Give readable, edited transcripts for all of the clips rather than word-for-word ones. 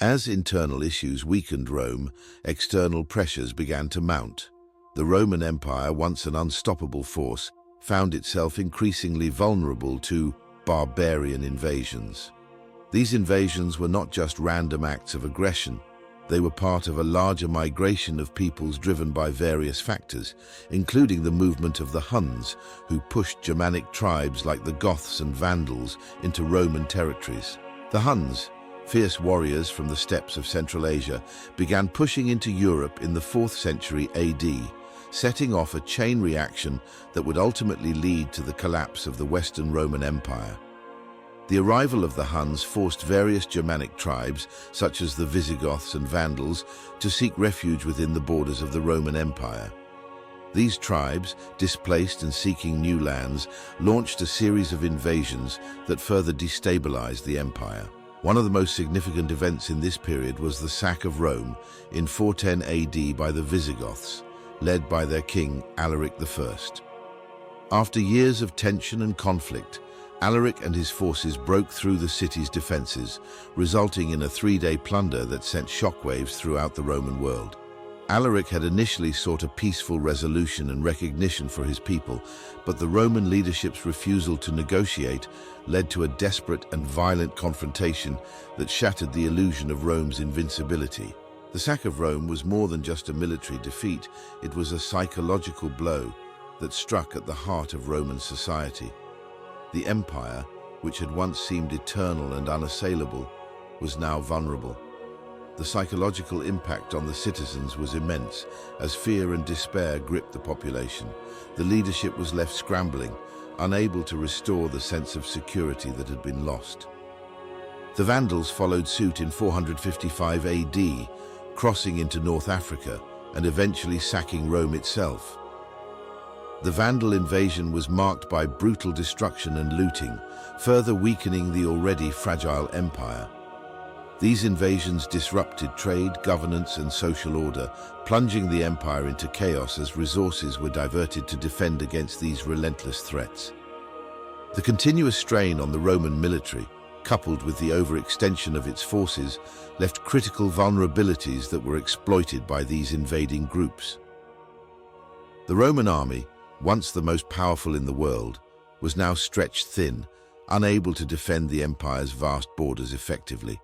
As internal issues weakened Rome, external pressures began to mount. The Roman Empire, once an unstoppable force, found itself increasingly vulnerable to barbarian invasions. These invasions were not just random acts of aggression. They were part of a larger migration of peoples driven by various factors, including the movement of the Huns, who pushed Germanic tribes like the Goths and Vandals into Roman territories. The Huns, fierce warriors from the steppes of Central Asia, began pushing into Europe in the 4th century AD, setting off a chain reaction that would ultimately lead to the collapse of the Western Roman Empire. The arrival of the Huns forced various Germanic tribes, such as the Visigoths and Vandals, to seek refuge within the borders of the Roman Empire. These tribes, displaced and seeking new lands, launched a series of invasions that further destabilized the empire. One of the most significant events in this period was the sack of Rome in 410 AD by the Visigoths, led by their king Alaric I. After years of tension and conflict, Alaric and his forces broke through the city's defenses, resulting in a 3-day plunder that sent shockwaves throughout the Roman world. Alaric had initially sought a peaceful resolution and recognition for his people, but the Roman leadership's refusal to negotiate led to a desperate and violent confrontation that shattered the illusion of Rome's invincibility. The sack of Rome was more than just a military defeat. It was a psychological blow that struck at the heart of Roman society. The empire, which had once seemed eternal and unassailable, was now vulnerable. The psychological impact on the citizens was immense. As fear and despair gripped the population, the leadership was left scrambling, unable to restore the sense of security that had been lost. The Vandals followed suit in 455 AD, crossing into North Africa and eventually sacking Rome itself. The Vandal invasion was marked by brutal destruction and looting, further weakening the already fragile empire. These invasions disrupted trade, governance, and social order, plunging the empire into chaos as resources were diverted to defend against these relentless threats. The continuous strain on the Roman military, coupled with the overextension of its forces, left critical vulnerabilities that were exploited by these invading groups. The Roman army, once the most powerful in the world, was now stretched thin, unable to defend the empire's vast borders effectively.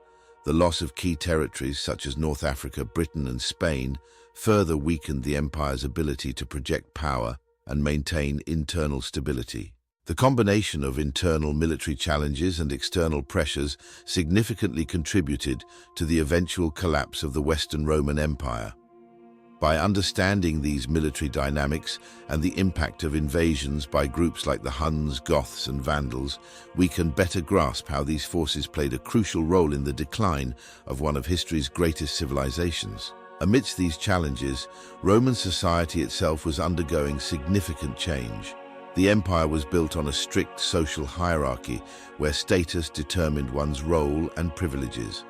The loss of key territories such as North Africa, Britain, and Spain further weakened the empire's ability to project power and maintain internal stability. The combination of internal military challenges and external pressures significantly contributed to the eventual collapse of the Western Roman Empire. By understanding these military dynamics and the impact of invasions by groups like the Huns, Goths, and Vandals, we can better grasp how these forces played a crucial role in the decline of one of history's greatest civilizations. Amidst these challenges, Roman society itself was undergoing significant change. The empire was built on a strict social hierarchy where status determined one's role and privileges.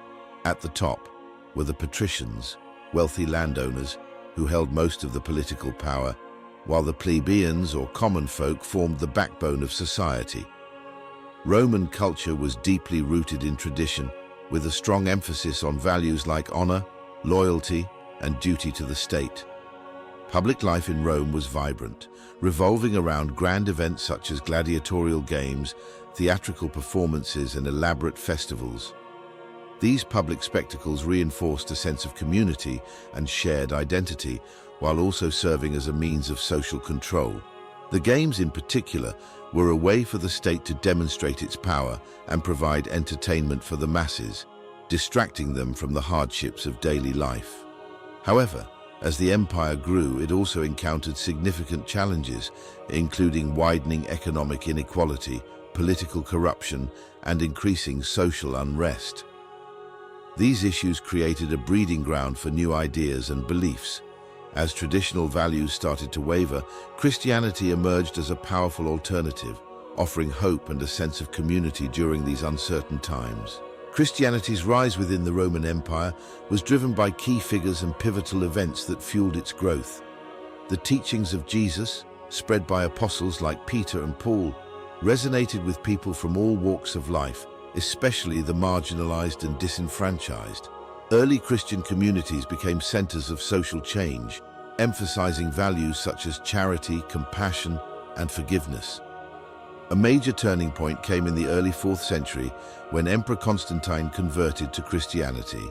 At the top were the patricians, wealthy landowners, who held most of the political power, while the plebeians or common folk formed the backbone of society. Roman culture was deeply rooted in tradition, with a strong emphasis on values like honor, loyalty, and duty to the state. Public life in Rome was vibrant, revolving around grand events such as gladiatorial games, theatrical performances, and elaborate festivals. These public spectacles reinforced a sense of community and shared identity, while also serving as a means of social control. The games in particular were a way for the state to demonstrate its power and provide entertainment for the masses, distracting them from the hardships of daily life. However, as the empire grew, it also encountered significant challenges, including widening economic inequality, political corruption, and increasing social unrest. These issues created a breeding ground for new ideas and beliefs. As traditional values started to waver, Christianity emerged as a powerful alternative, offering hope and a sense of community during these uncertain times. Christianity's rise within the Roman Empire was driven by key figures and pivotal events that fueled its growth. The teachings of Jesus, spread by apostles like Peter and Paul, resonated with people from all walks of life, especially the marginalized and disenfranchised. Early Christian communities became centers of social change, emphasizing values such as charity, compassion, and forgiveness. A major turning point came in the early 4th century when Emperor Constantine converted to Christianity.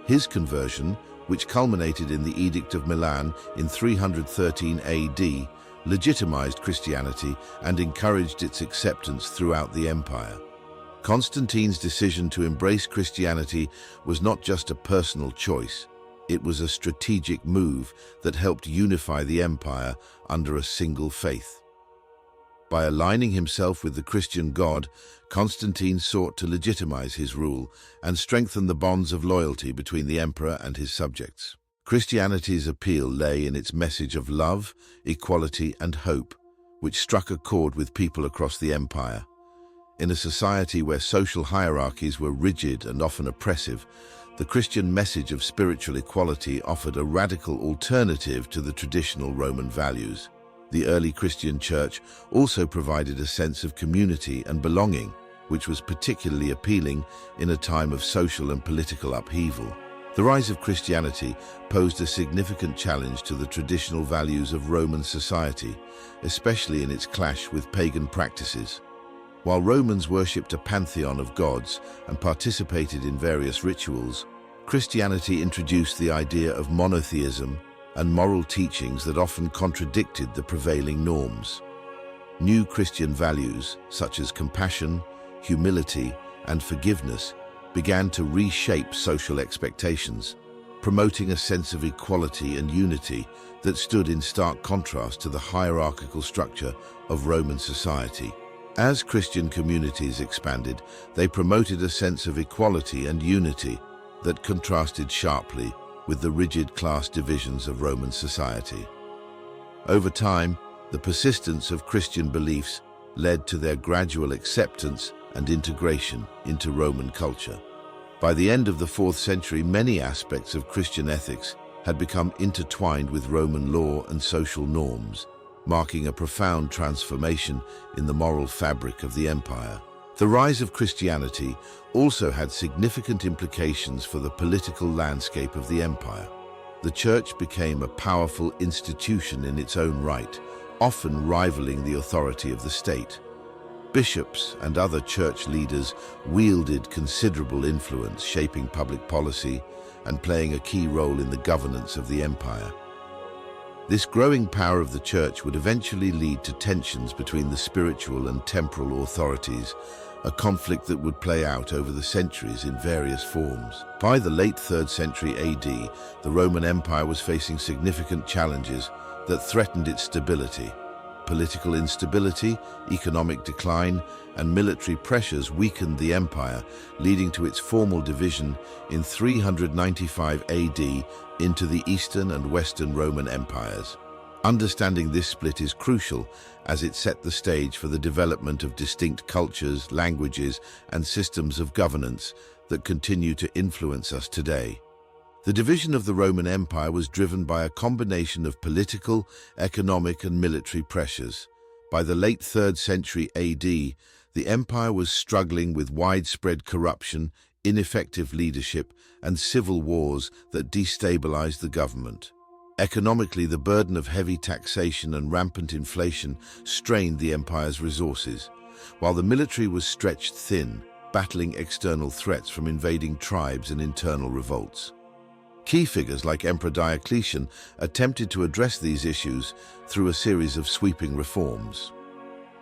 His conversion, which culminated in the Edict of Milan in 313 AD, legitimized Christianity and encouraged its acceptance throughout the empire. Constantine's decision to embrace Christianity was not just a personal choice, it was a strategic move that helped unify the empire under a single faith. By aligning himself with the Christian God, Constantine sought to legitimize his rule and strengthen the bonds of loyalty between the emperor and his subjects. Christianity's appeal lay in its message of love, equality, and hope, which struck a chord with people across the empire. In a society where social hierarchies were rigid and often oppressive, the Christian message of spiritual equality offered a radical alternative to the traditional Roman values. The early Christian church also provided a sense of community and belonging, which was particularly appealing in a time of social and political upheaval. The rise of Christianity posed a significant challenge to the traditional values of Roman society, especially in its clash with pagan practices. While Romans worshipped a pantheon of gods and participated in various rituals, Christianity introduced the idea of monotheism and moral teachings that often contradicted the prevailing norms. New Christian values, such as compassion, humility, and forgiveness, began to reshape social expectations, promoting a sense of equality and unity that stood in stark contrast to the hierarchical structure of Roman society. As Christian communities expanded, they promoted a sense of equality and unity that contrasted sharply with the rigid class divisions of Roman society. Over time, the persistence of Christian beliefs led to their gradual acceptance and integration into Roman culture. By the end of the 4th century, many aspects of Christian ethics had become intertwined with Roman law and social norms, marking a profound transformation in the moral fabric of the empire. The rise of Christianity also had significant implications for the political landscape of the empire. The church became a powerful institution in its own right, often rivaling the authority of the state. Bishops and other church leaders wielded considerable influence, shaping public policy and playing a key role in the governance of the empire. This growing power of the church would eventually lead to tensions between the spiritual and temporal authorities, a conflict that would play out over the centuries in various forms. By the late 3rd century AD, the Roman Empire was facing significant challenges that threatened its stability. Political instability, economic decline, and military pressures weakened the empire, leading to its formal division in 395 AD into the Eastern and Western Roman empires. Understanding this split is crucial as it set the stage for the development of distinct cultures, languages, and systems of governance that continue to influence us today. The division of the Roman Empire was driven by a combination of political, economic, and military pressures. By the late 3rd century AD, the empire was struggling with widespread corruption, ineffective leadership, and civil wars that destabilized the government. Economically, the burden of heavy taxation and rampant inflation strained the empire's resources, while the military was stretched thin, battling external threats from invading tribes and internal revolts. Key figures like Emperor Diocletian attempted to address these issues through a series of sweeping reforms.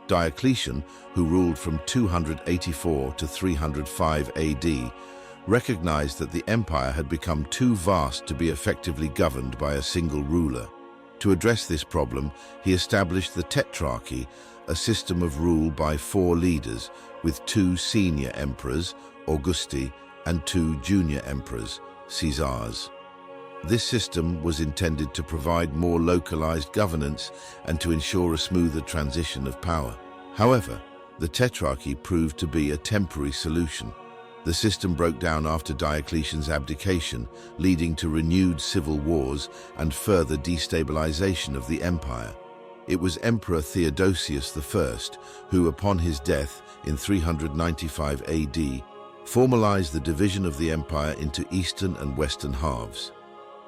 Diocletian, who ruled from 284 to 305 AD, recognized that the empire had become too vast to be effectively governed by a single ruler. To address this problem, he established the Tetrarchy, a system of rule by 4 leaders, with 2 senior emperors, Augusti, and 2 junior emperors, Caesars. This system was intended to provide more localized governance and to ensure a smoother transition of power. However, the Tetrarchy proved to be a temporary solution. The system broke down after Diocletian's abdication, leading to renewed civil wars and further destabilization of the empire. It was Emperor Theodosius I who, upon his death in 395 AD, formalized the division of the empire into eastern and western halves.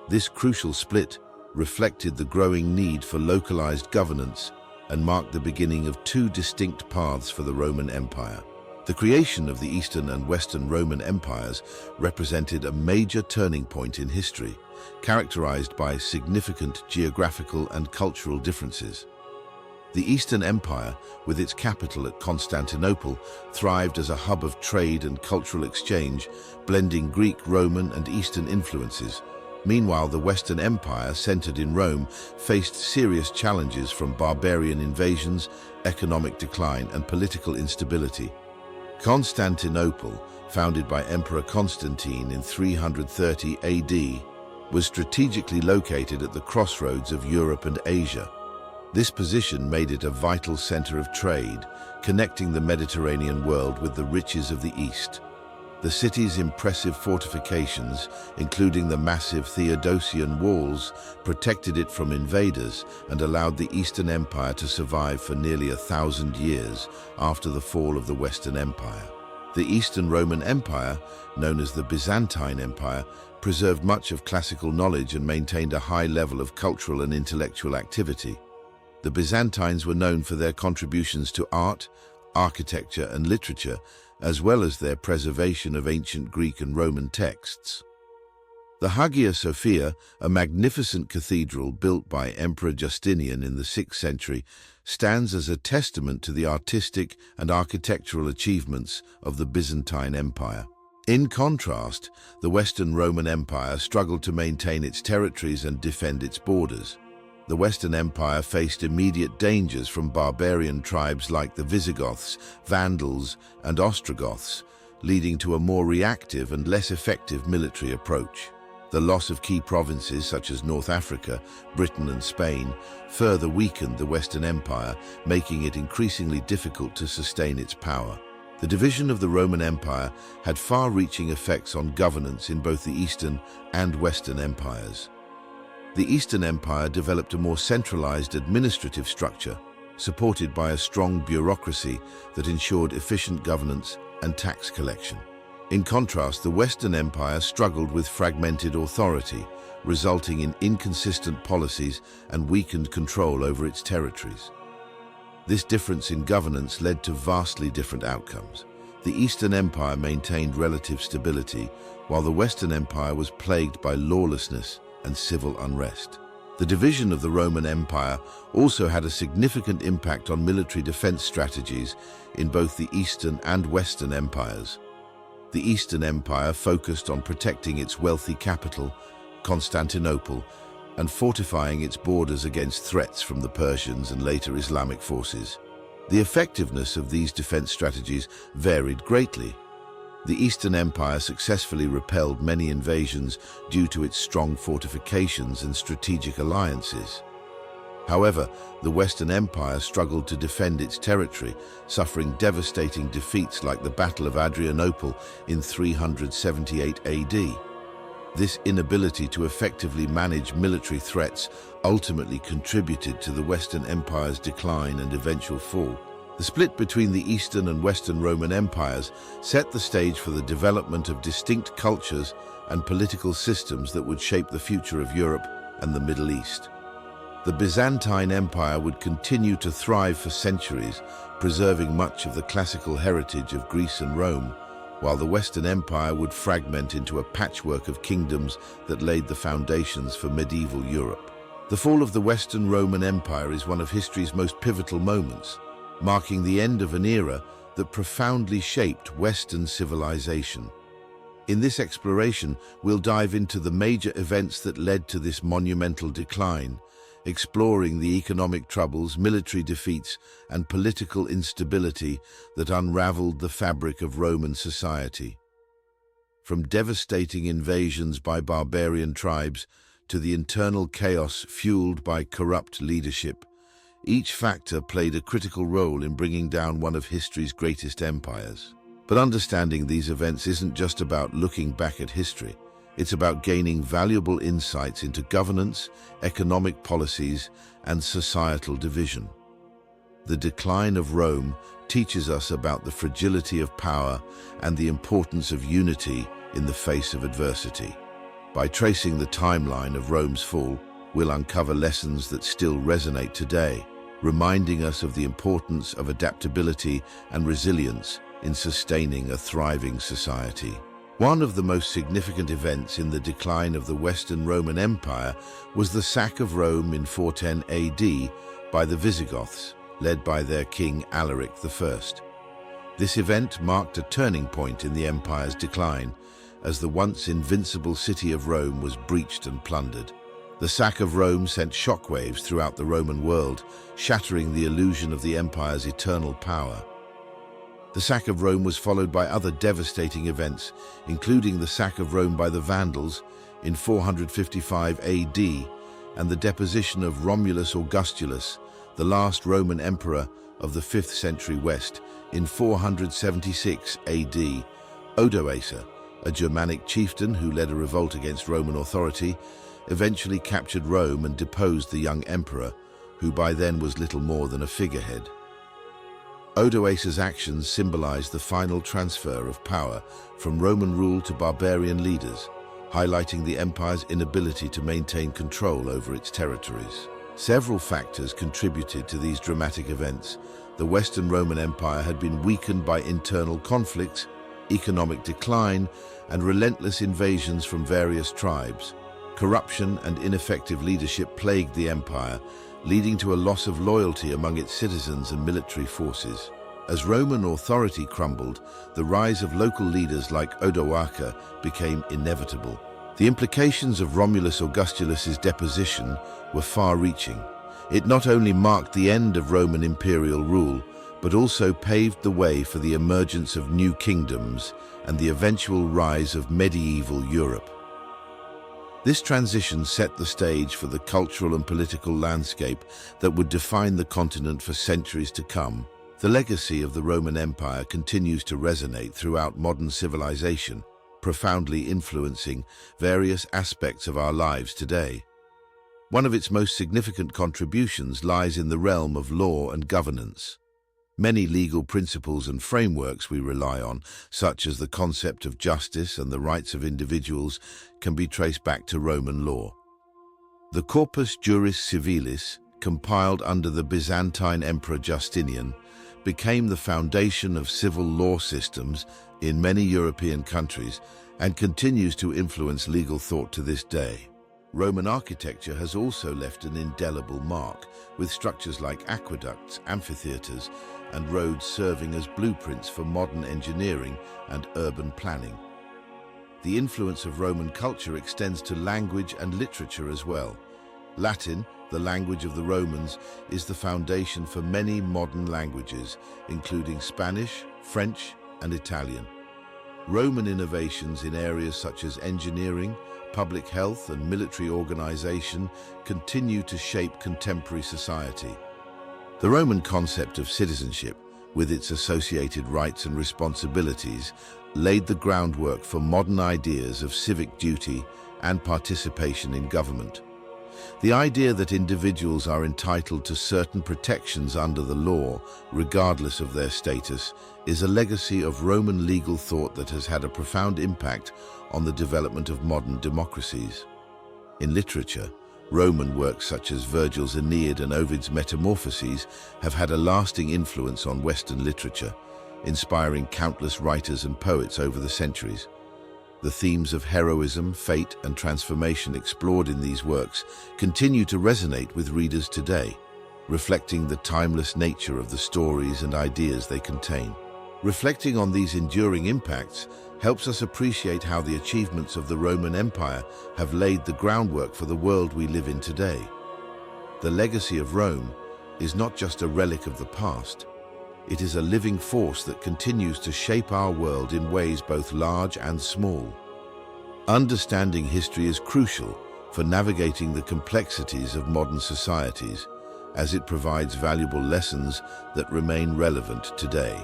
This crucial split reflected the growing need for localized governance and marked the beginning of two distinct paths for the Roman Empire. The creation of the Eastern and Western Roman empires represented a major turning point in history, characterized by significant geographical and cultural differences. The Eastern Empire, with its capital at Constantinople, thrived as a hub of trade and cultural exchange, blending Greek, Roman, and Eastern influences. Meanwhile, the Western Empire, centered in Rome, faced serious challenges from barbarian invasions, economic decline, and political instability. Constantinople, founded by Emperor Constantine in 330 AD, was strategically located at the crossroads of Europe and Asia. This position made it a vital center of trade, connecting the Mediterranean world with the riches of the East. The city's impressive fortifications, including the massive Theodosian walls, protected it from invaders and allowed the Eastern Empire to survive for nearly 1,000 years after the fall of the Western Empire. The Eastern Roman Empire, known as the Byzantine Empire, preserved much of classical knowledge and maintained a high level of cultural and intellectual activity. The Byzantines were known for their contributions to art, architecture, and literature, as well as their preservation of ancient Greek and Roman texts. The Hagia Sophia, a magnificent cathedral built by Emperor Justinian in the 6th century, stands as a testament to the artistic and architectural achievements of the Byzantine Empire. In contrast, the Western Roman Empire struggled to maintain its territories and defend its borders. The Western Empire faced immediate dangers from barbarian tribes like the Visigoths, Vandals, and Ostrogoths, leading to a more reactive and less effective military approach. The loss of key provinces such as North Africa, Britain, and Spain further weakened the Western Empire, making it increasingly difficult to sustain its power. The division of the Roman Empire had far-reaching effects on governance in both the Eastern and Western empires. The Eastern Empire developed a more centralized administrative structure, supported by a strong bureaucracy that ensured efficient governance and tax collection. In contrast, the Western Empire struggled with fragmented authority, resulting in inconsistent policies and weakened control over its territories. This difference in governance led to vastly different outcomes. The Eastern Empire maintained relative stability, while the Western Empire was plagued by lawlessness and civil unrest. The division of the Roman Empire also had a significant impact on military defense strategies in both the Eastern and Western empires. The Eastern Empire focused on protecting its wealthy capital, Constantinople, and fortifying its borders against threats from the Persians and later Islamic forces. The effectiveness of these defense strategies varied greatly. The Eastern Empire successfully repelled many invasions due to its strong fortifications and strategic alliances. However, the Western Empire struggled to defend its territory, suffering devastating defeats like the Battle of Adrianople in 378 AD. This inability to effectively manage military threats ultimately contributed to the Western Empire's decline and eventual fall. The split between the Eastern and Western Roman empires set the stage for the development of distinct cultures and political systems that would shape the future of Europe and the Middle East. The Byzantine Empire would continue to thrive for centuries, preserving much of the classical heritage of Greece and Rome, while the Western Empire would fragment into a patchwork of kingdoms that laid the foundations for medieval Europe. The fall of the Western Roman Empire is one of history's most pivotal moments, marking the end of an era that profoundly shaped Western civilization. In this exploration, we'll dive into the major events that led to this monumental decline, exploring the economic troubles, military defeats, and political instability that unraveled the fabric of Roman society. From devastating invasions by barbarian tribes to the internal chaos fueled by corrupt leadership, each factor played a critical role in bringing down one of history's greatest empires. But understanding these events isn't just about looking back at history. It's about gaining valuable insights into governance, economic policies, and societal division. The decline of Rome teaches us about the fragility of power and the importance of unity in the face of adversity. By tracing the timeline of Rome's fall, we'll uncover lessons that still resonate today, reminding us of the importance of adaptability and resilience in sustaining a thriving society. One of the most significant events in the decline of the Western Roman Empire was the sack of Rome in 410 AD by the Visigoths, led by their king Alaric I. This event marked a turning point in the empire's decline, as the once invincible city of Rome was breached and plundered. The sack of Rome sent shockwaves throughout the Roman world, shattering the illusion of the empire's eternal power. The sack of Rome was followed by other devastating events, including the sack of Rome by the Vandals in 455 AD and the deposition of Romulus Augustulus, the last Roman emperor of the 5th century West, in 476 AD. Odoacer, a Germanic chieftain who led a revolt against Roman authority, eventually captured Rome and deposed the young emperor, who by then was little more than a figurehead. Odoacer's actions symbolized the final transfer of power from Roman rule to barbarian leaders, highlighting the empire's inability to maintain control over its territories. Several factors contributed to these dramatic events. The Western Roman Empire had been weakened by internal conflicts, economic decline, and relentless invasions from various tribes. Corruption and ineffective leadership plagued the empire, leading to a loss of loyalty among its citizens and military forces. As Roman authority crumbled, the rise of local leaders like Odoacer became inevitable. The implications of Romulus Augustulus's deposition were far-reaching. It not only marked the end of Roman imperial rule, but also paved the way for the emergence of new kingdoms and the eventual rise of medieval Europe. This transition set the stage for the cultural and political landscape that would define the continent for centuries to come. The legacy of the Roman Empire continues to resonate throughout modern civilization, profoundly influencing various aspects of our lives today. One of its most significant contributions lies in the realm of law and governance. Many legal principles and frameworks we rely on, such as the concept of justice and the rights of individuals, can be traced back to Roman law. The Corpus Juris Civilis, compiled under the Byzantine Emperor Justinian, became the foundation of civil law systems in many European countries and continues to influence legal thought to this day. Roman architecture has also left an indelible mark, with structures like aqueducts, amphitheaters, and roads serving as blueprints for modern engineering and urban planning. The influence of Roman culture extends to language and literature as well. Latin, the language of the Romans, is the foundation for many modern languages, including Spanish, French, and Italian. Roman innovations in areas such as engineering, public health, and military organization continue to shape contemporary society. The Roman concept of citizenship, with its associated rights and responsibilities, laid the groundwork for modern ideas of civic duty and participation in government. The idea that individuals are entitled to certain protections under the law, regardless of their status, is a legacy of Roman legal thought that has had a profound impact on the development of modern democracies. In literature, Roman works such as Virgil's Aeneid and Ovid's Metamorphoses have had a lasting influence on Western literature, inspiring countless writers and poets over the centuries. The themes of heroism, fate, and transformation explored in these works continue to resonate with readers today, reflecting the timeless nature of the stories and ideas they contain. Reflecting on these enduring impacts helps us appreciate how the achievements of the Roman Empire have laid the groundwork for the world we live in today. The legacy of Rome is not just a relic of the past. It is a living force that continues to shape our world in ways both large and small. Understanding history is crucial for navigating the complexities of modern societies, as it provides valuable lessons that remain relevant today.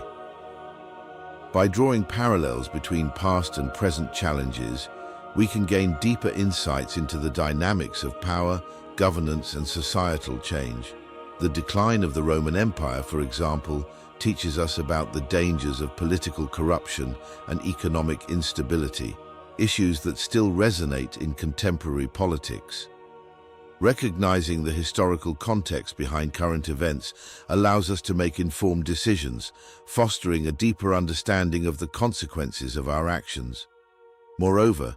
By drawing parallels between past and present challenges, we can gain deeper insights into the dynamics of power, governance, and societal change. The decline of the Roman Empire, for example, teaches us about the dangers of political corruption and economic instability, issues that still resonate in contemporary politics. Recognizing the historical context behind current events allows us to make informed decisions, fostering a deeper understanding of the consequences of our actions. Moreover,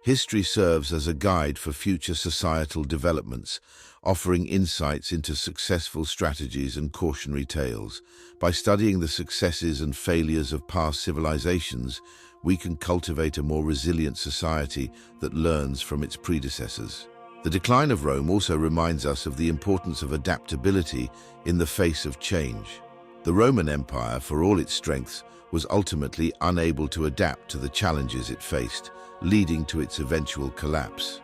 history serves as a guide for future societal developments, offering insights into successful strategies and cautionary tales. By studying the successes and failures of past civilizations, we can cultivate a more resilient society that learns from its predecessors. The decline of Rome also reminds us of the importance of adaptability in the face of change. The Roman Empire, for all its strengths, was ultimately unable to adapt to the challenges it faced, leading to its eventual collapse.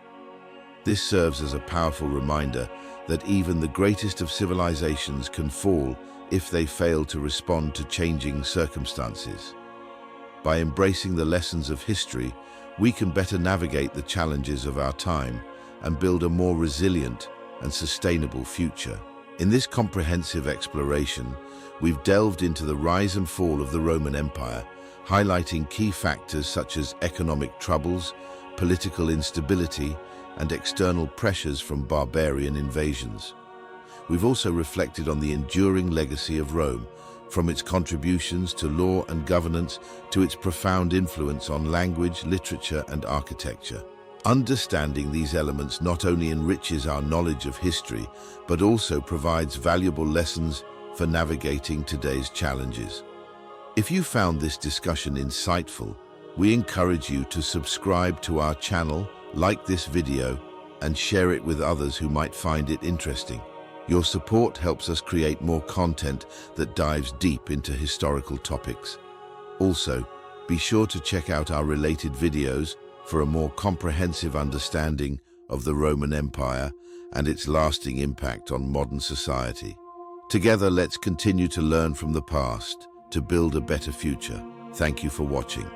This serves as a powerful reminder that even the greatest of civilizations can fall if they fail to respond to changing circumstances. By embracing the lessons of history, we can better navigate the challenges of our time and build a more resilient and sustainable future. In this comprehensive exploration, we've delved into the rise and fall of the Roman Empire, highlighting key factors such as economic troubles, political instability, and external pressures from barbarian invasions. We've also reflected on the enduring legacy of Rome, from its contributions to law and governance to its profound influence on language, literature, and architecture. Understanding these elements not only enriches our knowledge of history, but also provides valuable lessons for navigating today's challenges. If you found this discussion insightful, we encourage you to subscribe to our channel, like this video, and share it with others who might find it interesting. Your support helps us create more content that dives deep into historical topics. Also, be sure to check out our related videos for a more comprehensive understanding of the Roman Empire and its lasting impact on modern society. Together, let's continue to learn from the past to build a better future. Thank you for watching.